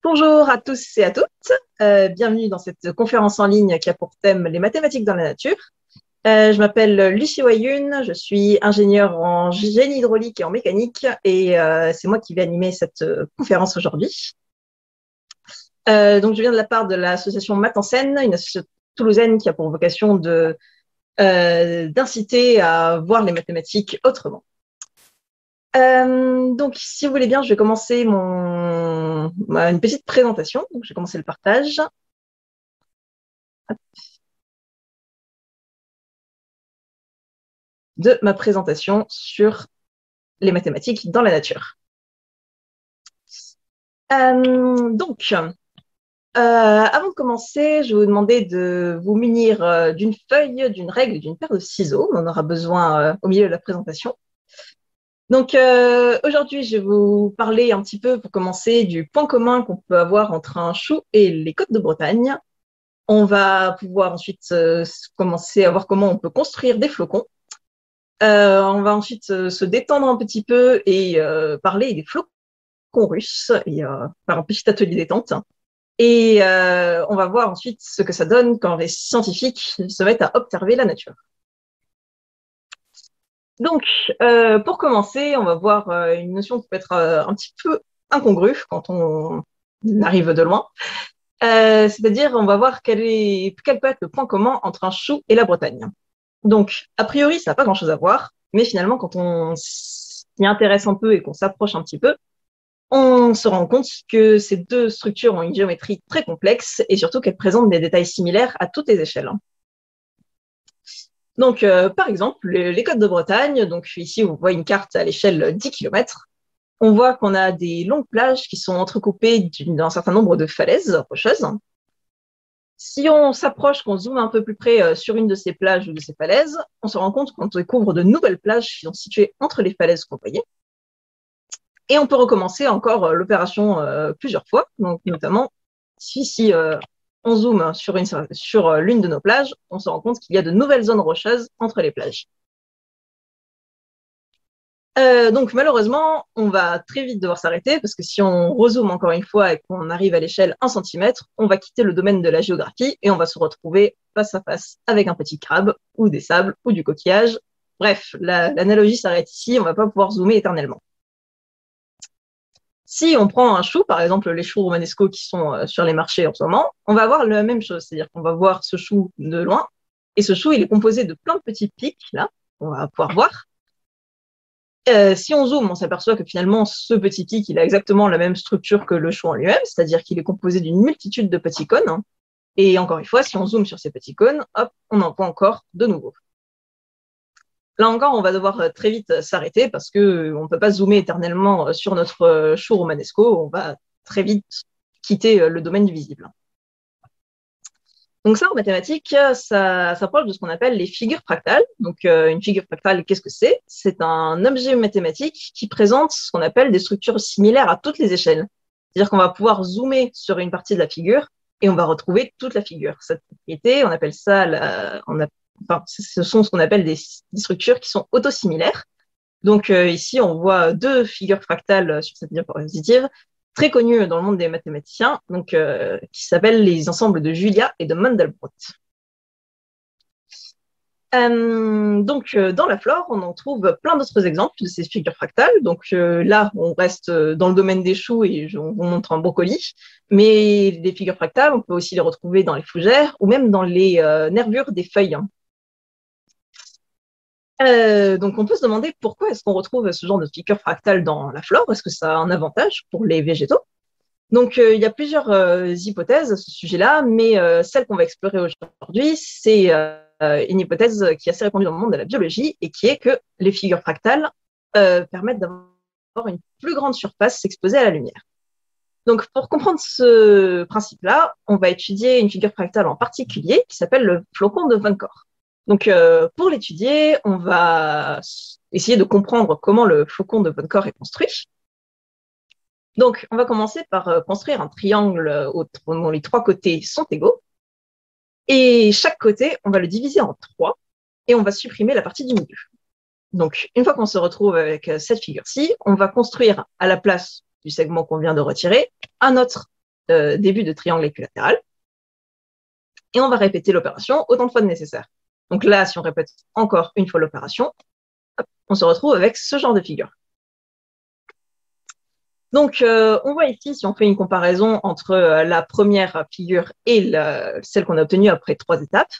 Bonjour à tous et à toutes. Bienvenue dans cette conférence en ligne qui a pour thème les mathématiques dans la nature. Je m'appelle Lucie Wayun, je suis ingénieure en génie hydraulique et en mécanique et c'est moi qui vais animer cette conférence aujourd'hui. Donc je viens de la part de l'association Math en Scène, une association toulousaine qui a pour vocation d'inciter à voir les mathématiques autrement. Donc, si vous voulez bien, je vais commencer une petite présentation. Donc, je vais commencer le partage. De ma présentation sur les mathématiques dans la nature. Avant de commencer, je vais vous demander de vous munir d'une feuille, d'une règle, d'une paire de ciseaux. On en aura besoin au milieu de la présentation. Donc, aujourd'hui, je vais vous parler un petit peu, pour commencer, du point commun qu'on peut avoir entre un chou et les côtes de Bretagne. On va pouvoir ensuite commencer à voir comment on peut construire des flocons. On va ensuite se détendre un petit peu et parler des flocons russes, et faire un petit atelier détente. Et on va voir ensuite ce que ça donne quand les scientifiques se mettent à observer la nature. Donc, pour commencer, on va voir une notion qui peut être un petit peu incongrue quand on arrive de loin. C'est-à-dire, on va voir quel peut être le point commun entre un chou et la Bretagne. Donc, a priori, ça n'a pas grand-chose à voir, mais finalement, quand on s'y intéresse un peu et qu'on s'approche un petit peu, on se rend compte que ces deux structures ont une géométrie très complexe et surtout qu'elles présentent des détails similaires à toutes les échelles. Donc, par exemple, les côtes de Bretagne, donc ici, on voit une carte à l'échelle 10 km. On voit qu'on a des longues plages qui sont entrecoupées d'un certain nombre de falaises rocheuses. Si on s'approche, qu'on zoome un peu plus près sur une de ces plages ou de ces falaises, on se rend compte qu'on découvre de nouvelles plages qui sont situées entre les falaises qu'on voyait. Et on peut recommencer encore l'opération plusieurs fois. Donc, notamment, si on zoome sur l'une de nos plages, on se rend compte qu'il y a de nouvelles zones rocheuses entre les plages. Donc malheureusement, on va très vite devoir s'arrêter parce que si on rezoome encore une fois et qu'on arrive à l'échelle 1 cm, on va quitter le domaine de la géographie et on va se retrouver face à face avec un petit crabe ou des sables ou du coquillage. Bref, l'analogie s'arrête ici, on ne va pas pouvoir zoomer éternellement. Si on prend un chou, par exemple les choux romanesco qui sont sur les marchés en ce moment, on va voir la même chose, c'est-à-dire qu'on va voir ce chou de loin et ce chou il est composé de plein de petits pics là, on va pouvoir voir. Si on zoome, on s'aperçoit que finalement, ce petit pic, il a exactement la même structure que le chou en lui-même, c'est-à-dire qu'il est composé d'une multitude de petits cônes. Et encore une fois, si on zoome sur ces petits cônes, hop, on en voit encore de nouveau. Là encore, on va devoir très vite s'arrêter parce qu'on ne peut pas zoomer éternellement sur notre chou romanesco. On va très vite quitter le domaine du visible. Donc ça, en mathématiques, ça s'approche de ce qu'on appelle les figures fractales. Donc une figure fractale, qu'est-ce que c'est? C'est un objet mathématique qui présente ce qu'on appelle des structures similaires à toutes les échelles. C'est-à-dire qu'on va pouvoir zoomer sur une partie de la figure et on va retrouver toute la figure. Cette propriété, on appelle ça, ce sont ce qu'on appelle des structures qui sont autosimilaires. Donc ici, on voit deux figures fractales sur cette diapositive, très connu dans le monde des mathématiciens, donc, qui s'appellent les ensembles de Julia et de Mandelbrot. Dans la flore, on en trouve plein d'autres exemples de ces figures fractales. Donc là, on reste dans le domaine des choux et on vous montre un brocoli. Mais les figures fractales, on peut aussi les retrouver dans les fougères ou même dans les nervures des feuilles. Donc, on peut se demander pourquoi est-ce qu'on retrouve ce genre de figures fractales dans la flore. Est-ce que ça a un avantage pour les végétaux? Donc, il y a plusieurs hypothèses à ce sujet-là, mais celle qu'on va explorer aujourd'hui, c'est une hypothèse qui est assez répandue dans le monde de la biologie et qui est que les figures fractales permettent d'avoir une plus grande surface exposée à la lumière. Donc, pour comprendre ce principe-là, on va étudier une figure fractale en particulier qui s'appelle le flocon de Van Cor. Donc, pour l'étudier, on va essayer de comprendre comment le flocon de Van Cor est construit. Donc, on va commencer par construire un triangle dont les trois côtés sont égaux. Et chaque côté, on va le diviser en trois et on va supprimer la partie du milieu. Donc, une fois qu'on se retrouve avec cette figure-ci, on va construire à la place du segment qu'on vient de retirer un autre début de triangle équilatéral. Et on va répéter l'opération autant de fois que nécessaire. Donc là, si on répète encore une fois l'opération, on se retrouve avec ce genre de figure. Donc, on voit ici, si on fait une comparaison entre la première figure et celle qu'on a obtenue après 3 étapes,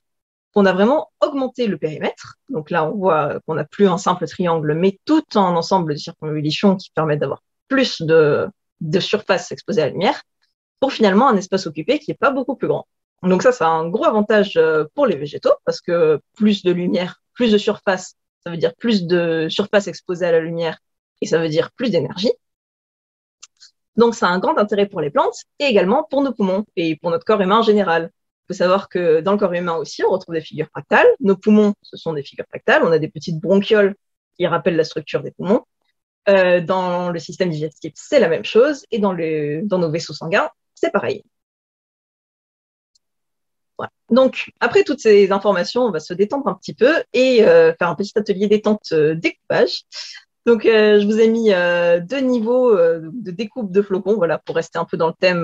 on a vraiment augmenté le périmètre. Donc là, on voit qu'on n'a plus un simple triangle, mais tout un ensemble de circonvolutions qui permettent d'avoir plus de surface exposée à la lumière, pour finalement un espace occupé qui n'est pas beaucoup plus grand. Donc ça, c'est un gros avantage pour les végétaux, parce que plus de lumière, plus de surface, ça veut dire plus de surface exposée à la lumière, et ça veut dire plus d'énergie. Donc ça a un grand intérêt pour les plantes, et également pour nos poumons, et pour notre corps humain en général. Il faut savoir que dans le corps humain aussi, on retrouve des figures fractales. Nos poumons, ce sont des figures fractales. On a des petites bronchioles qui rappellent la structure des poumons. Dans le système digestif, c'est la même chose. Et dans nos vaisseaux sanguins, c'est pareil. Voilà. Donc, après toutes ces informations, on va se détendre un petit peu et faire un petit atelier détente découpage. Donc, je vous ai mis 2 niveaux de découpe de flocons, voilà, pour rester un peu dans le thème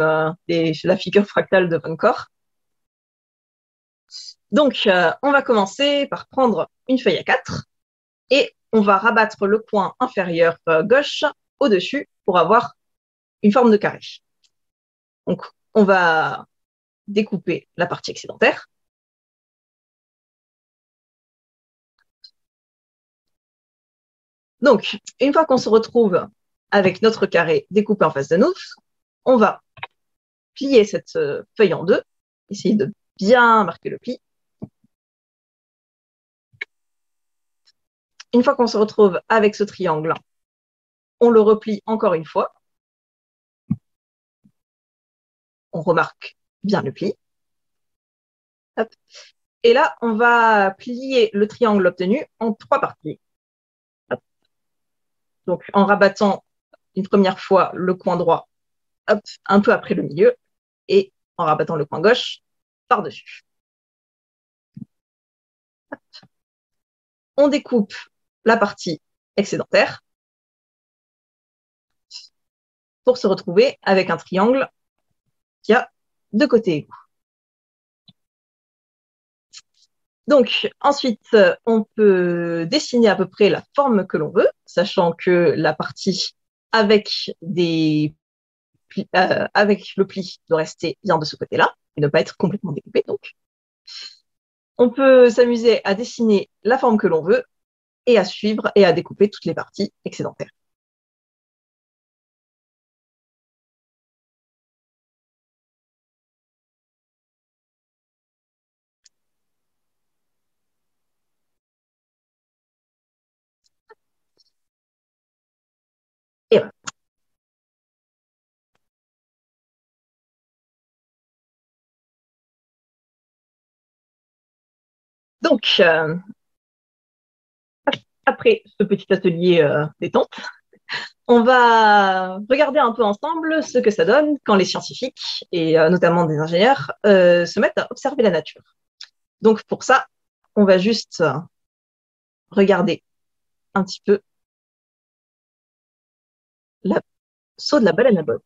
de la figure fractale de Van Core. Donc, on va commencer par prendre une feuille à 4 et on va rabattre le coin inférieur gauche au-dessus pour avoir une forme de carré. Donc, on va découper la partie excédentaire. Donc, une fois qu'on se retrouve avec notre carré découpé en face de nous, on va plier cette feuille en 2, essayer de bien marquer le pli. Une fois qu'on se retrouve avec ce triangle, on le replie encore une fois. On remarque bien le pli. Hop. Et là, on va plier le triangle obtenu en 3 parties. Hop. Donc, en rabattant une première fois le coin droit, hop, un peu après le milieu, et en rabattant le coin gauche par-dessus. On découpe la partie excédentaire pour se retrouver avec un triangle qui a 2 côtés égaux. Donc, ensuite, on peut dessiner à peu près la forme que l'on veut, sachant que la partie avec le pli doit rester bien de ce côté-là et ne pas être complètement découpé. Donc, on peut s'amuser à dessiner la forme que l'on veut et à suivre et à découper toutes les parties excédentaires. Et voilà. Donc, après ce petit atelier détente, on va regarder un peu ensemble ce que ça donne quand les scientifiques, et notamment des ingénieurs, se mettent à observer la nature. Donc pour ça, on va juste regarder un petit peu la saut de la baleine à bosse.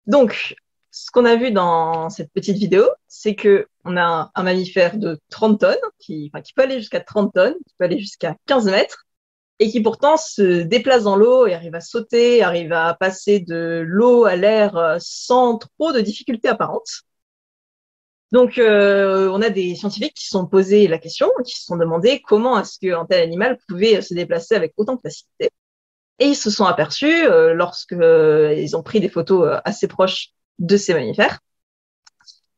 Donc, ce qu'on a vu dans cette petite vidéo, c'est qu'on a un mammifère de 30 tonnes, qui peut aller jusqu'à 30 tonnes, qui peut aller jusqu'à 15 mètres, et qui pourtant se déplace dans l'eau et arrive à sauter, arrive à passer de l'eau à l'air sans trop de difficultés apparentes. Donc, on a des scientifiques qui se sont posés la question, qui se sont demandé comment est-ce qu'un tel animal pouvait se déplacer avec autant de facilité. Et ils se sont aperçus, lorsque ils ont pris des photos assez proches de ces mammifères,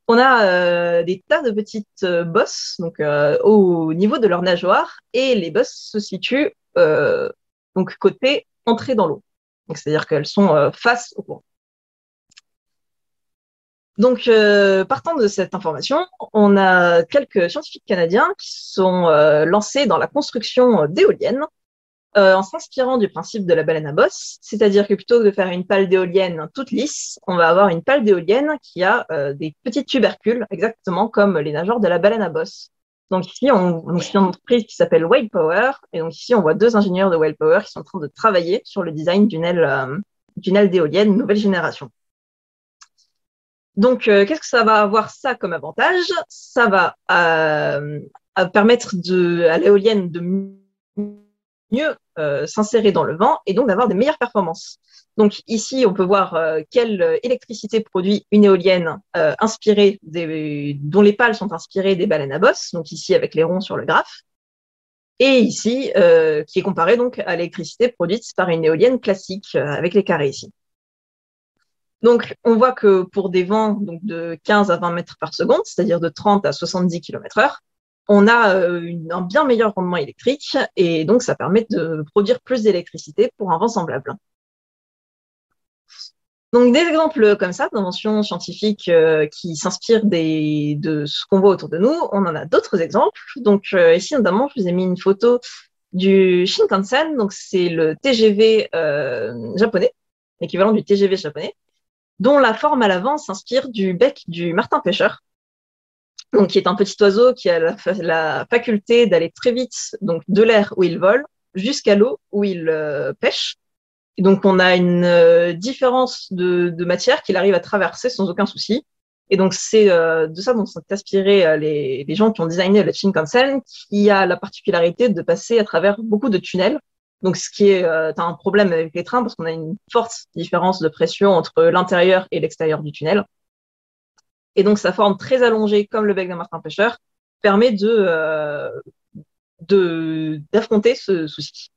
on a des tas de petites bosses donc, au niveau de leur nageoire, et les bosses se situent donc côté entrée dans l'eau. C'est-à-dire qu'elles sont face au courant. Donc, partant de cette information, on a quelques scientifiques canadiens qui sont lancés dans la construction d'éoliennes en s'inspirant du principe de la baleine à bosse, c'est-à-dire que plutôt que de faire une pale d'éolienne toute lisse, on va avoir une pale d'éolienne qui a des petits tubercules, exactement comme les nageeurs de la baleine à bosse. Donc ici, c'est une entreprise qui s'appelle Whale Power, et donc ici, on voit deux ingénieurs de Whale Power qui sont en train de travailler sur le design d'une aile d'éolienne nouvelle génération. Donc, qu'est-ce que ça va avoir ça comme avantage? Ça va permettre à l'éolienne de mieux s'insérer dans le vent et donc d'avoir des meilleures performances. Donc ici, on peut voir quelle électricité produit une éolienne dont les pales sont inspirées des baleines à bosse, donc ici avec les ronds sur le graphe, et ici, qui est comparée donc à l'électricité produite par une éolienne classique avec les carrés ici. Donc, on voit que pour des vents donc, de 15 à 20 mètres par seconde, c'est-à-dire de 30 à 70 km/h, on a un bien meilleur rendement électrique et donc ça permet de produire plus d'électricité pour un vent semblable. Donc, des exemples comme ça d'inventions scientifiques qui s'inspirent de ce qu'on voit autour de nous, on en a d'autres exemples. Donc, ici, notamment, je vous ai mis une photo du Shinkansen, donc c'est le TGV japonais, l'équivalent du TGV japonais, dont la forme à l'avant s'inspire du bec du martin pêcheur, donc qui est un petit oiseau qui a la faculté d'aller très vite, donc de l'air où il vole jusqu'à l'eau où il pêche. Et donc on a une différence de matière qu'il arrive à traverser sans aucun souci. Et donc c'est de ça dont sont inspirés les gens qui ont designé le Shinkansen, qui a la particularité de passer à travers beaucoup de tunnels. Donc, ce qui est un problème avec les trains parce qu'on a une forte différence de pression entre l'intérieur et l'extérieur du tunnel. Et donc, sa forme très allongée, comme le bec d'un martin pêcheur, permet d'affronter ce souci.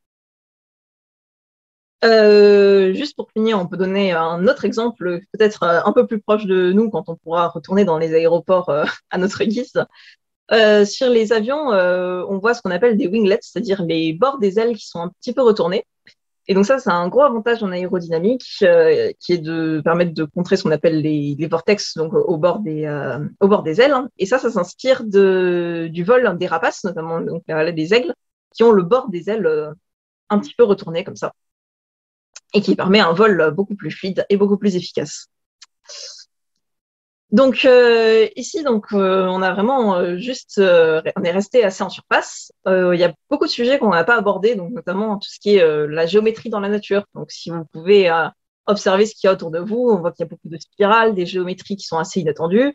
Juste pour finir, on peut donner un autre exemple, peut-être un peu plus proche de nous quand on pourra retourner dans les aéroports à notre guise. Sur les avions, on voit ce qu'on appelle des winglets, c'est-à-dire les bords des ailes qui sont un petit peu retournés. Et donc ça, c'est un gros avantage en aérodynamique qui est de permettre de contrer ce qu'on appelle les vortex donc au bord des ailes. Hein. Et ça s'inspire du vol des rapaces, notamment donc, des aigles, qui ont le bord des ailes un petit peu retourné comme ça, et qui permet un vol beaucoup plus fluide et beaucoup plus efficace. Donc ici, on a vraiment on est resté assez en surface. Il y a beaucoup de sujets qu'on n'a pas abordés, donc notamment tout ce qui est la géométrie dans la nature. Donc si vous pouvez observer ce qu'il y a autour de vous, on voit qu'il y a beaucoup de spirales, des géométries qui sont assez inattendues.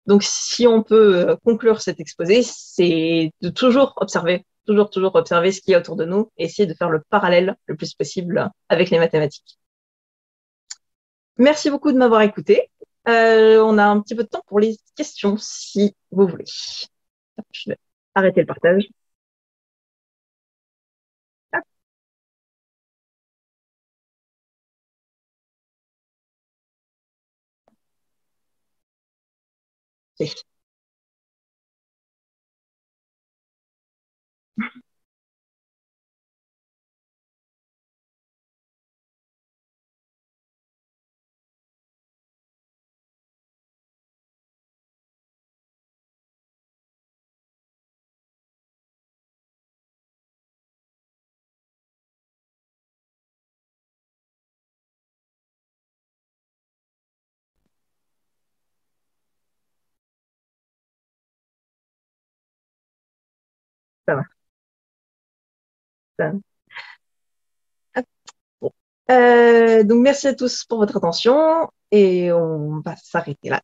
Donc si on peut conclure cet exposé, c'est de toujours observer ce qu'il y a autour de nous et essayer de faire le parallèle le plus possible avec les mathématiques. Merci beaucoup de m'avoir écouté. On a un petit peu de temps pour les questions, si vous voulez. Je vais arrêter le partage. Ah, ok. Ça va. Ça va. Hop. Bon. Donc merci à tous pour votre attention et on va s'arrêter là.